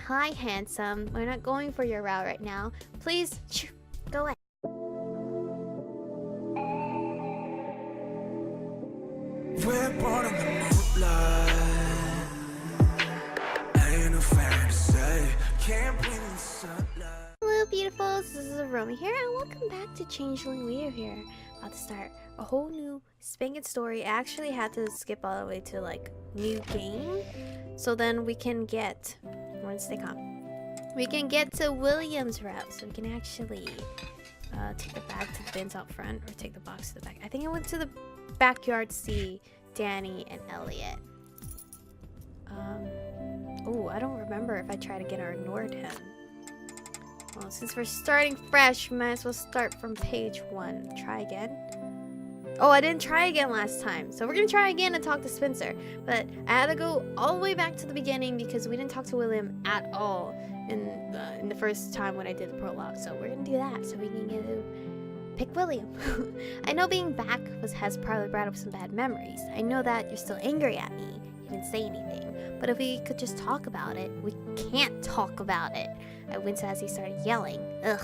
Hi, handsome. We're not going for your route right now. Please, go away. We're born in the moonlight. Ain't no fair to say. Can't breathe in the sunlight. Hello, beautifuls. This is Aromie here, and welcome back to Changeling. We are here about to start a whole new spanking story. I actually had to skip all the way to like new game, so then we can get. Stay calm. We can get to William's route, so we can actually take the bag to the bins out front, or take the box to the back. I think I went to the backyard to see Danny and Elliot. Oh, I don't remember if I tried again or ignored him. Well, since we're starting fresh, we might as well start from page 1. Try again. Oh, I didn't try again last time, so we're gonna try again and talk to Spencer. But I had to go all the way back to the beginning because we didn't talk to William at all in the first time when I did the prologue. So we're gonna do that so we can get to pick William. I know being back has probably brought up some bad memories. I know that you're still angry at me. You didn't say anything. But if we could just talk about it, we can't talk about it. I winced as he started yelling. Ugh.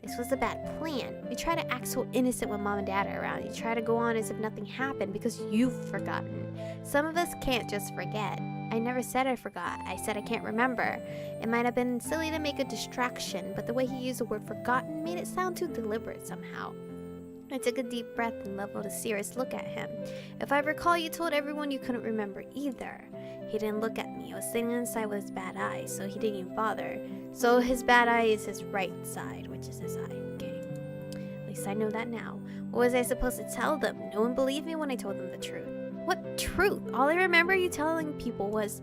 This was a bad plan. You try to act so innocent when mom and dad are around. You try to go on as if nothing happened because you've forgotten. Some of us can't just forget. I never said I forgot. I said I can't remember. It might have been silly to make a distraction, but the way he used the word forgotten made it sound too deliberate somehow. I took a deep breath and leveled a serious look at him. If I recall, you told everyone you couldn't remember either. He didn't look at me. I was sitting inside with his bad eye, so he didn't even bother. So his bad eye is his right side, which is his eye. Okay. At least I know that now. What was I supposed to tell them? No one believed me when I told them the truth. What truth? All I remember you telling people was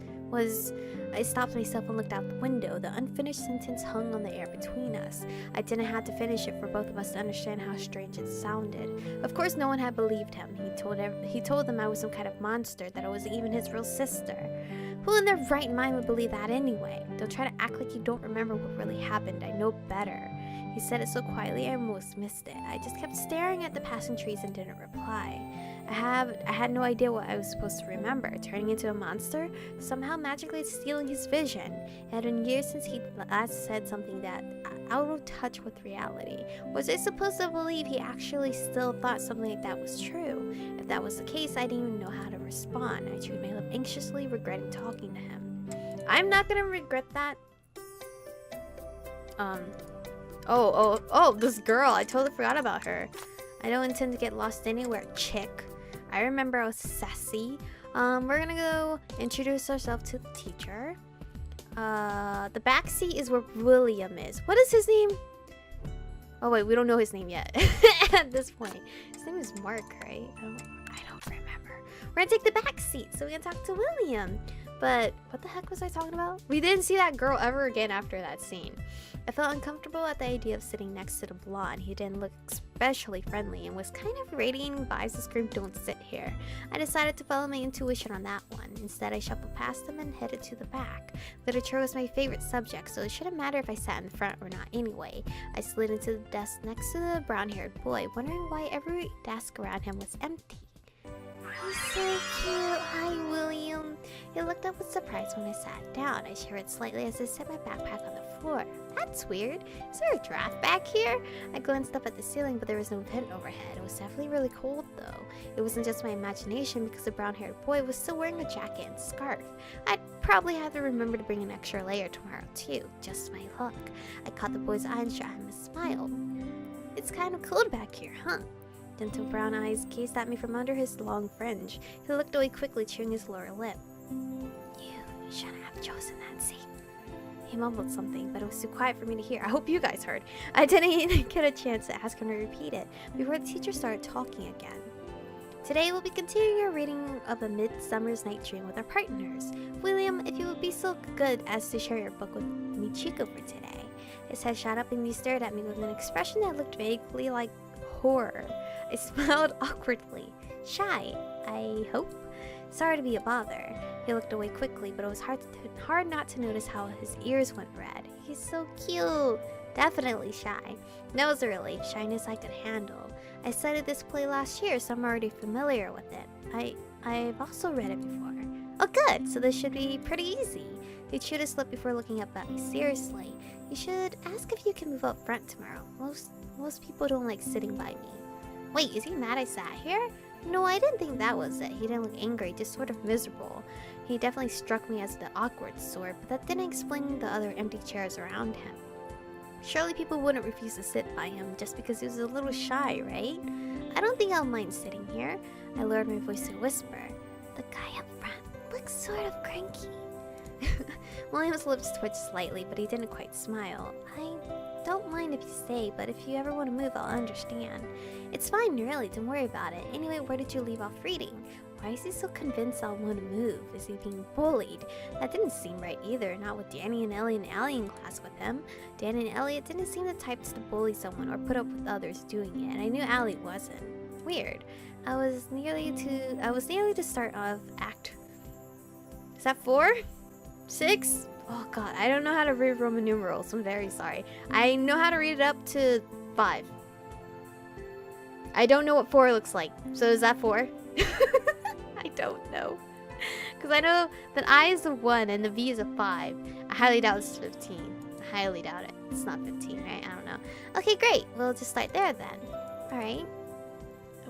I stopped myself and looked out the window. The unfinished sentence hung on the air between us. I didn't have to finish it for both of us to understand how strange it sounded. Of course, no one had believed him. He told them I was some kind of monster, that I wasn't even his real sister. Who in their right mind would believe that anyway? Don't try to act like you don't remember what really happened. I know better. He said it so quietly I almost missed it. I just kept staring at the passing trees and didn't reply. I had no idea what I was supposed to remember. Turning into a monster? Somehow magically stealing his vision. It had been years since he last said something that out of touch with reality. Was I supposed to believe he actually still thought something like that was true? If that was the case, I didn't even know how to respond. I chewed my lip anxiously, regretting talking to him. I'm not gonna regret that. Oh, this girl. I totally forgot about her. I don't intend to get lost anywhere, chick. I remember I was sassy. We're gonna go introduce ourselves to the teacher. The back seat is where William is. What is his name? Oh wait, we don't know his name yet at this point. His name is Mark, right? I don't remember. We're gonna take the back seat so we can talk to William. But what the heck was I talking about? We didn't see that girl ever again after that scene. I felt uncomfortable at the idea of sitting next to the blonde. He didn't look especially friendly and was kind of radiating vibes that screamed, "Don't sit here." I decided to follow my intuition on that one. Instead, I shuffled past him and headed to the back. Literature was my favorite subject, so it shouldn't matter if I sat in front or not anyway. I slid into the desk next to the brown-haired boy, wondering why every desk around him was empty. He's so cute. Hi, William. He looked up with surprise when I sat down. I shivered slightly as I set my backpack on the floor. That's weird. Is there a draft back here? I glanced up at the ceiling, but there was no vent overhead. It was definitely really cold, though. It wasn't just my imagination because the brown-haired boy was still wearing a jacket and scarf. I'd probably have to remember to bring an extra layer tomorrow, too. Just my luck. I caught the boy's eye and shot him a smile. It's kind of cold back here, huh? Gentle brown eyes gazed at me from under his long fringe. He looked away quickly, chewing his lower lip. You shouldn't have chosen that seat. He mumbled something, but it was too quiet for me to hear. I hope you guys heard. I didn't even get a chance to ask him to repeat it before the teacher started talking again. Today we'll be continuing our reading of A Midsummer's Night Dream with our partners. William, if you would be so good as to share your book with Michiko for today. His head shot up and he stared at me with an expression that looked vaguely like horror. I smiled awkwardly. Shy, I hope? Sorry to be a bother. He looked away quickly, but it was hard not to notice how his ears went red. He's so cute. Definitely shy. No, really, shyness I could handle. I studied this play last year, so I'm already familiar with it. I've also read it before. Oh good, so this should be pretty easy. He chewed his lip before looking up at me seriously. You should ask if you can move up front tomorrow. Most people don't like sitting by me. Wait, is he mad I sat here? No, I didn't think that was it. He didn't look angry, just sort of miserable. He definitely struck me as the awkward sort, but that didn't explain the other empty chairs around him. Surely people wouldn't refuse to sit by him just because he was a little shy, right? I don't think I'll mind sitting here. I lowered my voice to a whisper. The guy up front looks sort of cranky. William's lips twitched slightly, but he didn't quite smile. I don't mind if you stay, but if you ever want to move, I'll understand. It's fine, really, don't worry about it. Anyway, where did you leave off reading? Why is he so convinced I'll want to move? Is he being bullied? That didn't seem right either, not with Danny and Ellie and Allie in class with him. Danny and Elliot didn't seem the types to bully someone or put up with others doing it, and I knew Allie wasn't. Weird. I was nearly to start off act. Is that 4? 6? Oh god, I don't know how to read Roman numerals. I'm very sorry. I know how to read it up to 5. I don't know what 4 looks like. So is that 4? I don't know. Because I know that I is a 1 and the V is a 5. I highly doubt it's 15. I highly doubt it. It's not 15, right? I don't know. Okay, great. We'll just start there then. Alright.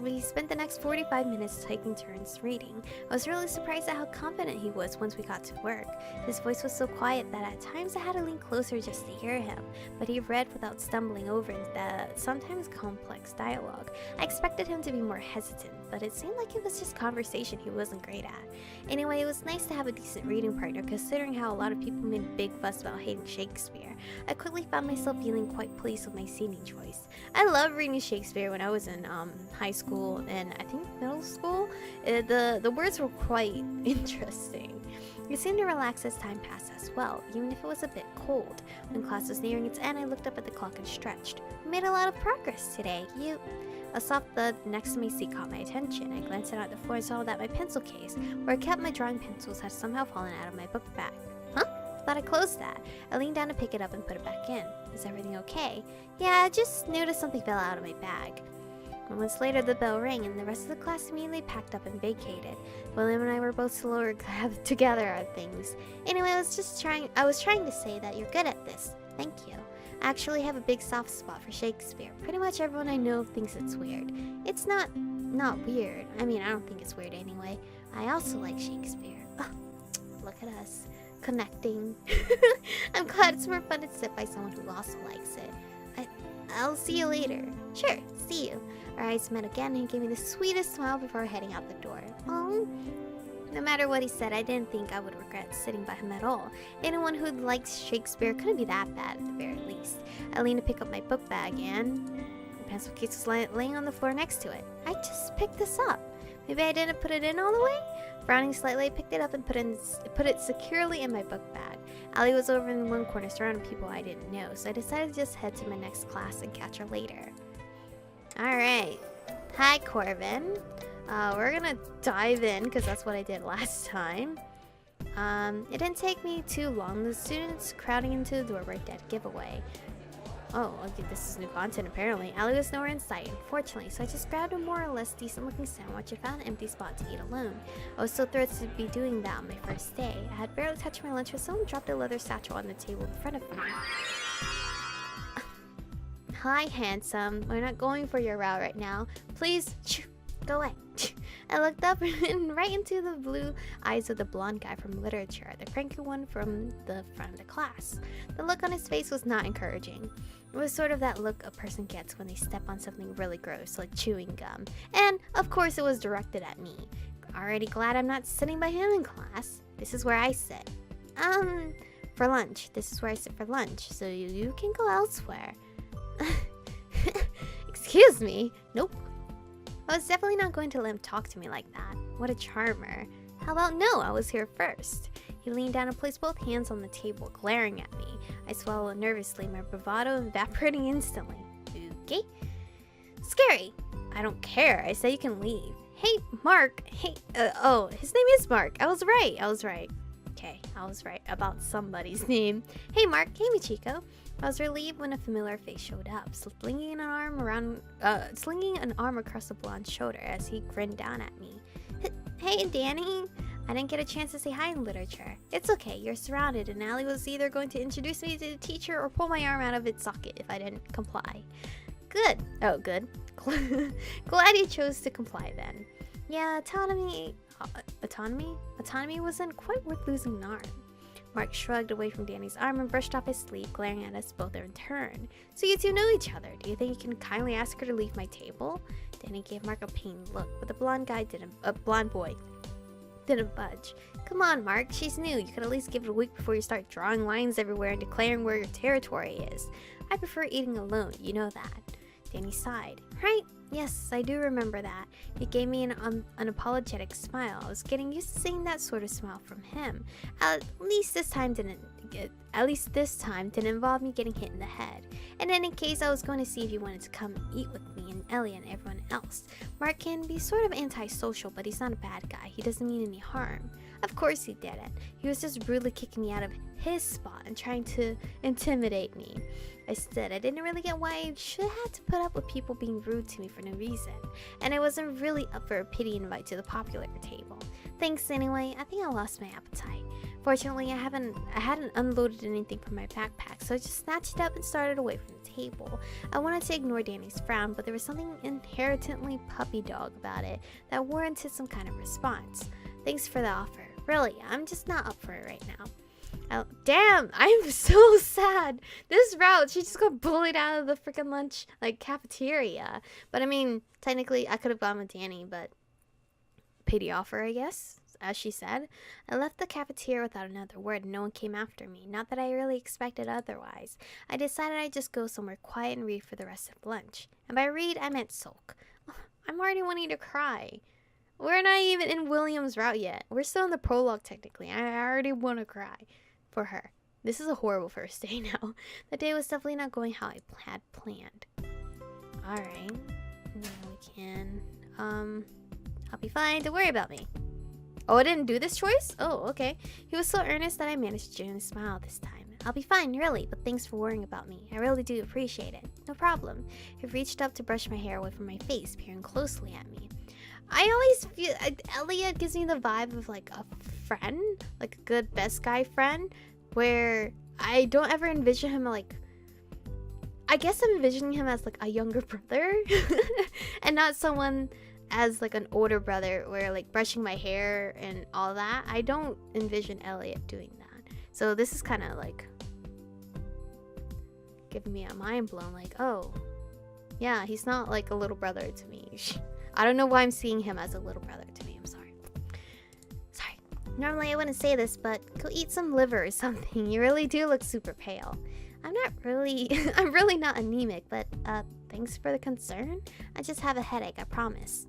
We spent the next 45 minutes taking turns reading. I was really surprised at how confident he was once we got to work. His voice was so quiet that at times I had to lean closer just to hear him, but he read without stumbling over the sometimes complex dialogue. I expected him to be more hesitant, but it seemed like it was just conversation he wasn't great at. Anyway, it was nice to have a decent reading partner considering how a lot of people made a big fuss about hating Shakespeare. I quickly found myself feeling quite pleased with my seating choice. I loved reading Shakespeare when I was in high school and I think middle school. The words were quite interesting. It seemed to relax as time passed as well, even if it was a bit cold. When class was nearing its end, I looked up at the clock and stretched. We made a lot of progress today. A soft thud next to my seat caught my attention. I glanced out at the floor and saw that my pencil case, where I kept my drawing pencils, had somehow fallen out of my book bag. Huh? Thought I closed that. I leaned down to pick it up and put it back in. Is everything okay? Yeah, I just noticed something fell out of my bag. Moments later, the bell rang, and the rest of the class immediately packed up and vacated. William and I were both slower to gather our things. Anyway, I was trying to say that you're good at this. Thank you. I actually have a big soft spot for Shakespeare. Pretty much everyone I know thinks it's weird. It's not weird. I mean, I don't think it's weird anyway. I also like Shakespeare. Oh, look at us. Connecting. I'm glad it's more fun to sit by someone who also likes it. I'll see you later. Sure, see you. Our eyes met again and he gave me the sweetest smile before heading out the door. Oh. No matter what he said, I didn't think I would regret sitting by him at all. Anyone who likes Shakespeare couldn't be that bad at the very least. I leaned to pick up my book bag and the pencil case was laying on the floor next to it. I just picked this up. Maybe I didn't put it in all the way? Frowning slightly, I picked it up and put it securely in my book bag. Allie was over in one corner surrounding people I didn't know, so I decided to just head to my next class and catch her later. Alright. Hi, Corbin. We're gonna dive in because that's what I did last time. It didn't take me too long. The students crowding into the door were a dead giveaway. Oh, okay, this is new content apparently. Allie was nowhere in sight, unfortunately, so I just grabbed a more or less decent looking sandwich and found an empty spot to eat alone. I was so thrilled to be doing that on my first day. I had barely touched my lunch when someone dropped a leather satchel on the table in front of me. Hi, handsome. We're not going for your route right now. Please, go away. I looked up and right into the blue eyes of the blonde guy from literature, the cranky one from the front of the class. The look on his face was not encouraging. It was sort of that look a person gets when they step on something really gross, like chewing gum. And, of course, it was directed at me. Already glad I'm not sitting by him in class. This is where I sit. For lunch. This is where I sit for lunch, so you can go elsewhere. Excuse me? Nope. I was definitely not going to let him talk to me like that. What a charmer. How about no, I was here first. He leaned down and placed both hands on the table, glaring at me. I swallowed nervously, my bravado evaporating instantly. Okay. Scary. I don't care. I said you can leave. Hey, Mark. Hey, oh, his name is Mark. I was right. Okay, I was right about somebody's name. Hey, Mark. Hey, Michiko. I was relieved when a familiar face showed up, slinging an arm across the blonde's shoulder as he grinned down at me. Hey, Danny. I didn't get a chance to say hi in literature. It's okay, you're surrounded, and Allie was either going to introduce me to the teacher or pull my arm out of its socket if I didn't comply. Good. Oh, good. Glad you chose to comply then. Yeah, autonomy wasn't quite worth losing an arm. Mark shrugged away from Danny's arm and brushed off his sleeve, glaring at us both in turn. So you two know each other. Do you think you can kindly ask her to leave my table? Danny gave Mark a pained look, but the blonde boy didn't budge. Come on, Mark, she's new. You could at least give it a week before you start drawing lines everywhere and declaring where your territory is. I prefer eating alone, you know that. Danny sighed. Right? Yes, I do remember that. He gave me an unapologetic smile. I was getting used to seeing that sort of smile from him. At least this time didn't involve me getting hit in the head. In any case, I was going to see if you wanted to come and eat with me and Ellie and everyone else. Mark can be sort of antisocial, but he's not a bad guy. He doesn't mean any harm. Of course he didn't. He was just rudely kicking me out of his spot and trying to intimidate me. I said I didn't really get why I should have to put up with people being rude to me for no reason, and I wasn't really up for a pity invite to the popular table. Thanks anyway. I think I lost my appetite. Fortunately, I hadn't unloaded anything from my backpack, so I just snatched it up and started away from the table. I wanted to ignore Danny's frown, but there was something inherently puppy dog about it that warranted some kind of response. Thanks for the offer. Really, I'm just not up for it right now. Oh, damn, I'm so sad. This route, she just got bullied out of the freaking lunch, cafeteria. But I mean, technically, I could have gone with Danny, but pity offer, I guess, as she said. I left the cafeteria without another word, and no one came after me. Not that I really expected otherwise. I decided I'd just go somewhere quiet and read for the rest of lunch. And by read, I meant sulk. I'm already wanting to cry. We're not even in William's route yet. We're still in the prologue, technically. I already want to cry. For her. This is a horrible first day now. The day was definitely not going how I had planned. Alright. Now we can... I'll be fine. Don't worry about me. Oh, I didn't do this choice? Oh, okay. He was so earnest that I managed to genuinely smile this time. I'll be fine, really, but thanks for worrying about me. I really do appreciate it. No problem. He reached up to brush my hair away from my face, peering closely at me. I always feel... Elliot gives me the vibe of, a friend. A good best guy friend. Where I don't ever envision him, I guess I'm envisioning him as, a younger brother. And not someone as, an older brother where, brushing my hair and all that. I don't envision Elliot doing that. So this is kind of, giving me a mind blown. Oh, yeah, he's not, a little brother to me. I don't know why I'm seeing him as a little brother to me. I'm sorry. Normally I wouldn't say this, but go eat some liver or something. You really do look super pale. I'm really not anemic, but thanks for the concern. I just have a headache, I promise.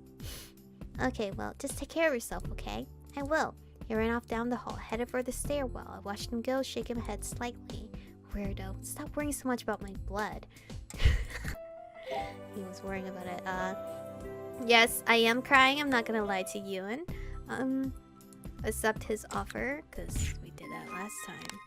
Okay, well, just take care of yourself, okay? I will. He ran off down the hall, headed for the stairwell. I watched him go, shaking my head slightly. Weirdo. Stop worrying so much about my blood. He was worrying about it. Yes, I am crying. I'm not gonna lie to you. And accept his offer, because we did that last time.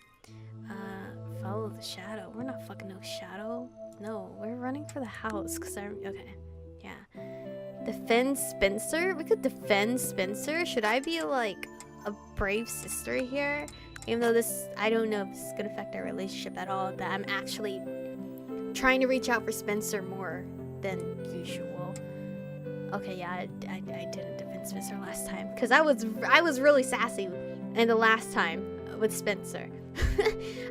Follow the shadow. We're not fucking no shadow. No, we're running for the house, because okay. Yeah. Defend Spencer? We could defend Spencer? Should I be a brave sister here? Even though I don't know if this is gonna affect our relationship at all, that I'm actually trying to reach out for Spencer more than usual. Okay, yeah, I didn't defend Spencer last time, because I was really sassy in the last time with Spencer.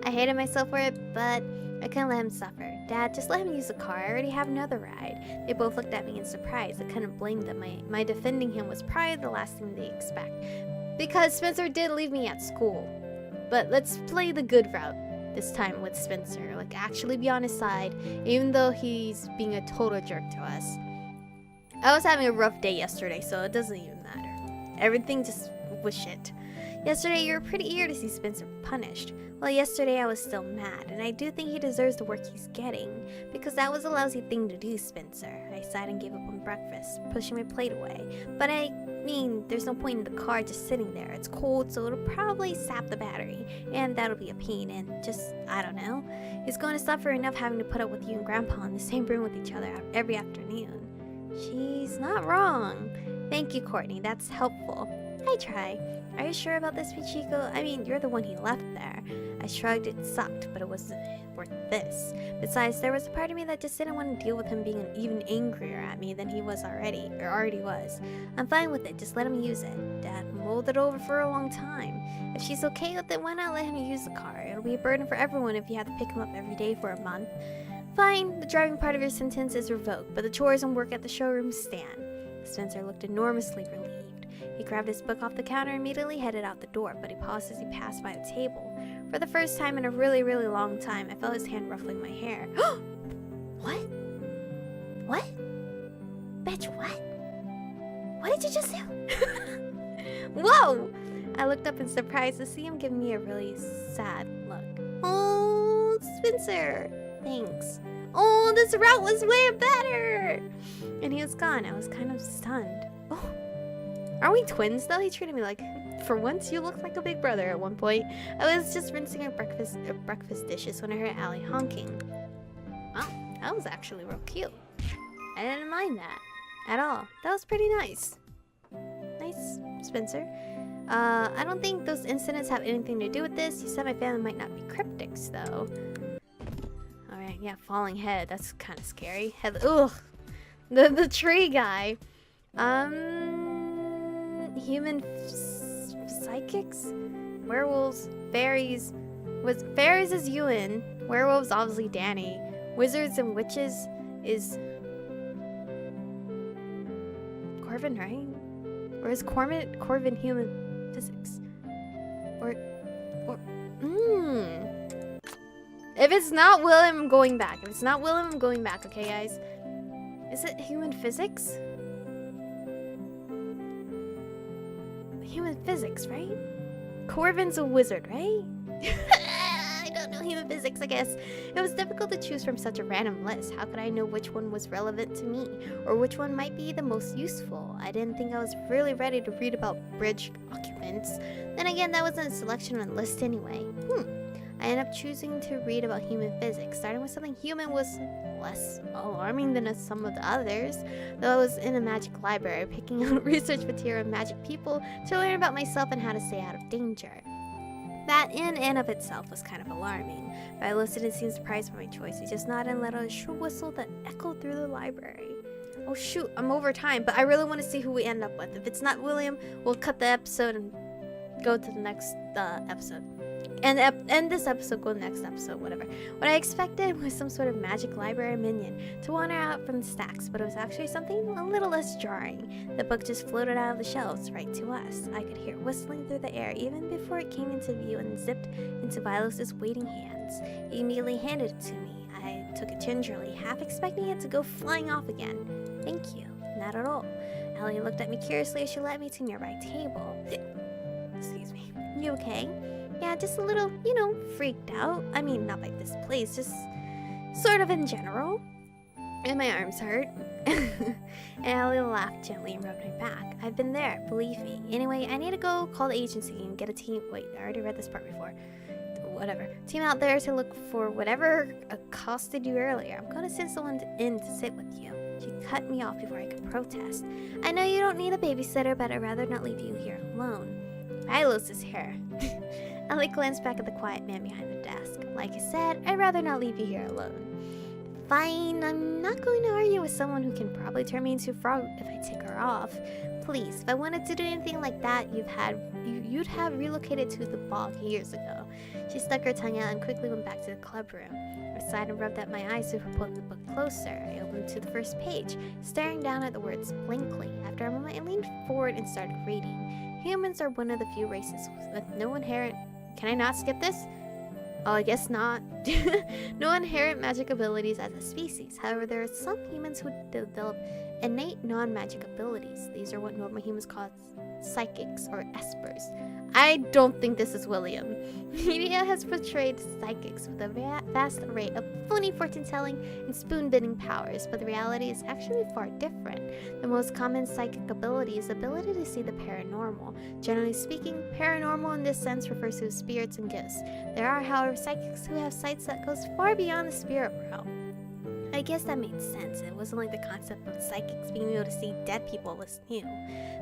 I hated myself for it, but I couldn't let him suffer. Dad, just let him use the car. I already have another ride. They both looked at me in surprise. I couldn't blame them. My defending him was probably the last thing they expect, because Spencer did leave me at school. But let's play the good route this time with Spencer. Actually be on his side, even though he's being a total jerk to us. I was having a rough day yesterday, so it doesn't even matter. Everything just was shit. Yesterday, you were pretty eager to see Spencer punished. Well, yesterday I was still mad, and I do think he deserves the work he's getting, because that was a lousy thing to do, Spencer. I sighed and gave up on breakfast, pushing my plate away. But I mean, there's no point in the car just sitting there. It's cold, so it'll probably sap the battery, and that'll be a pain, and just, I don't know. He's going to suffer enough having to put up with you and Grandpa in the same room with each other every afternoon. She's not wrong. Thank you, Courtney. That's helpful. I try. Are you sure about this, Pichico? I mean, you're the one he left there. I shrugged. It sucked, but it wasn't worth this. Besides, there was a part of me that just didn't want to deal with him being even angrier at me than he was already was. I'm fine with it. Just let him use it. Dad mulled it over for a long time. If she's okay with it, why not let him use the car? It'll be a burden for everyone if you have to pick him up every day for a month. Fine, the driving part of your sentence is revoked, but the chores and work at the showroom stand. Spencer looked enormously relieved. He grabbed his book off the counter and immediately headed out the door, but he paused as he passed by the table. For the first time in a really, really long time, I felt his hand ruffling my hair. What? What? Bitch, what? What did you just do? Whoa! I looked up in surprise to see him give me a really sad look. Oh, Spencer! Thanks. Oh, this route was way better! And he was gone. I was kind of stunned. Oh, are we twins though? He treated me like, for once you look like a big brother at one point. I was just rinsing our breakfast dishes when I heard Allie honking. Wow, that was actually real cute. I didn't mind that at all. That was pretty nice. Nice, Spencer. I don't think those incidents have anything to do with this. You said my family might not be cryptics though. Alright, yeah, falling head. That's kind of scary. Ugh. The tree guy. Human psychics? Werewolves, fairies. Fairies is Ewan. Werewolves, obviously Danny. Wizards and witches is Corvin, right? Or is Corvin human physics? If it's not William, I'm going back. If it's not William, I'm going back, okay, guys? Is it human physics? Human physics, right? Corvin's a wizard, right? I don't know human physics, I guess. It was difficult to choose from such a random list. How could I know which one was relevant to me? Or which one might be the most useful? I didn't think I was really ready to read about bridge occupants. Then again, that wasn't a selection on the list anyway. I ended up choosing to read about human physics. Starting with something human was less alarming than some of the others. Though I was in a magic library, picking out research material on magic people to learn about myself and how to stay out of danger. That in and of itself was kind of alarming, but I listened and seemed surprised by my choice. He just nodded and let out a shrill whistle that echoed through the library. Oh shoot, I'm over time, but I really want to see who we end up with. If it's not William, we'll cut the episode and go to the next episode. End this episode, go to the next episode, whatever. What I expected was some sort of magic library minion to wander out from the stacks, but it was actually something a little less jarring. The book just floated out of the shelves right to us. I could hear it whistling through the air even before it came into view and zipped into Vilos' waiting hands. He immediately handed it to me. I took it gingerly, half expecting it to go flying off again. Thank you. Not at all. Ellie looked at me curiously as she led me to a nearby table. Excuse me. You okay? Yeah, just a little, freaked out. I mean, not by this place, just sort of in general. And my arms hurt. And Ellie laughed gently and rubbed my back. I've been there, believe me. Anyway, I need to go call the agency and get a team. Wait, I already read this part before. Whatever. Team out there to look for whatever accosted you earlier. I'm going to send someone in to sit with you. She cut me off before I could protest. I know you don't need a babysitter, but I'd rather not leave you here alone. Vilos is here. Ellie glanced back at the quiet man behind the desk. Like I said, I'd rather not leave you here alone. Fine, I'm not going to argue with someone who can probably turn me into a frog if I take her off. Please, if I wanted to do anything like that, you'd have relocated to the bog years ago. She stuck her tongue out and quickly went back to the club room. I sighed and rubbed at my eyes before pulling the book closer. I opened to the first page, staring down at the words blankly. After a moment, I leaned forward and started reading. Humans are one of the few races with no inherent... Can I not skip this? Oh, I guess not. No inherent magic abilities as a species. However, there are some humans who develop innate non-magic abilities. These are what normal humans call psychics or espers. I don't think this is William. Media has portrayed psychics with a vast array of phony fortune-telling and spoon-bending powers, but the reality is actually far different. The most common psychic ability is the ability to see the paranormal. Generally speaking, paranormal in this sense refers to spirits and ghosts. There are, however, psychics who have sights that goes far beyond the spirit realm. I I guess that made sense. It wasn't like the concept of psychics being able to see dead people was new.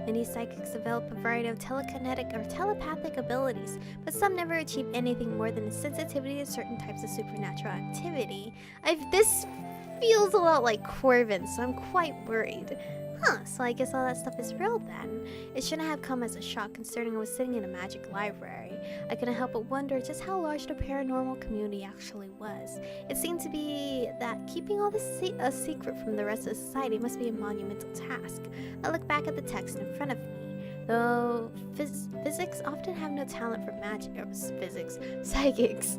Many psychics develop a variety of telekinetic or telepathic abilities, but some never achieve anything more than a sensitivity to certain types of supernatural activity. This feels a lot like Corvin, so I'm quite worried. Huh, so I guess all that stuff is real then. It shouldn't have come as a shock considering I was sitting in a magic library. I couldn't help but wonder just how large the paranormal community actually was. It seemed to be that keeping all this a secret from the rest of society must be a monumental task. I look back at the text in front of me. Though physics often have no talent for magic, or psychics.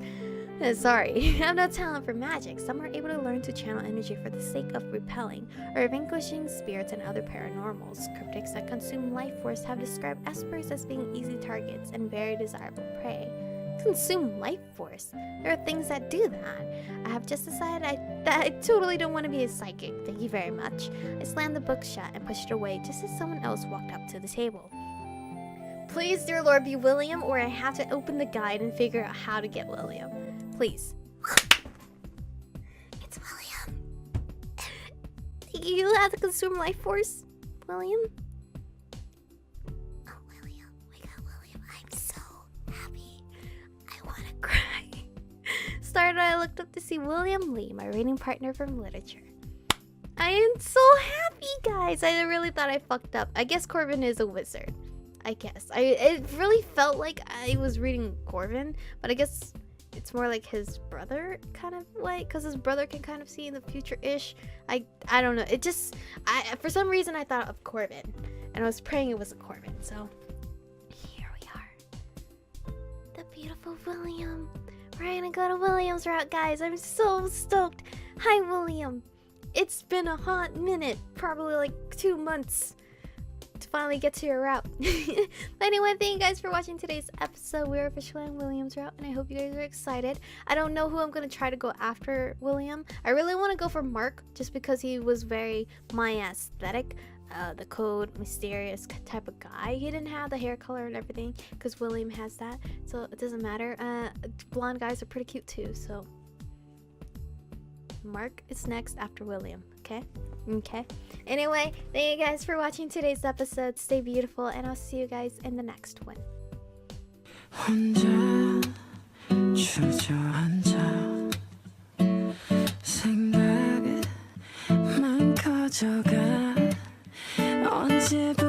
Sorry, have no talent for magic. Some are able to learn to channel energy for the sake of repelling or vanquishing spirits and other paranormals. Cryptics that consume life force have described espers as being easy targets and very desirable prey. Consume life force? There are things that do that. I have just decided that I totally don't want to be a psychic. Thank you very much. I slammed the book shut and pushed it away just as someone else walked up to the table. Please, dear Lord, be William, or I have to open the guide and figure out how to get William. Please. It's William. You have to consume life force, William? Oh, William. We got William. I'm so happy. I want to cry. Started, I looked up to see William Lee, my reading partner from literature. I am so happy, guys. I really thought I fucked up. I guess Corvin is a wizard. I guess. It really felt like I was reading Corvin, but I guess it's more like his brother kind of way, because his brother can kind of see in the future-ish. I don't know. It just, for some reason I thought of Corvin, and I was praying it was a Corvin. So here we are, the beautiful William. We're gonna go to William's route, guys. I'm so stoked. Hi, William. It's been a hot minute, probably like 2 months, to finally get to your route. But anyway, thank you guys for watching today's episode. We're officially on William's route, and I hope you guys are excited. I don't know who I'm gonna try to go after William. I really want to go for Mark, just because he was very my aesthetic, the cold, mysterious type of guy. He didn't have the hair color and everything, because William has that, so it doesn't matter. Blonde guys are pretty cute too, so Mark is next after William. Okay. Anyway, thank you guys for watching today's episode. Stay beautiful, and I'll see you guys in the next one. 혼자 주저앉아 생각만 커져가 언제부터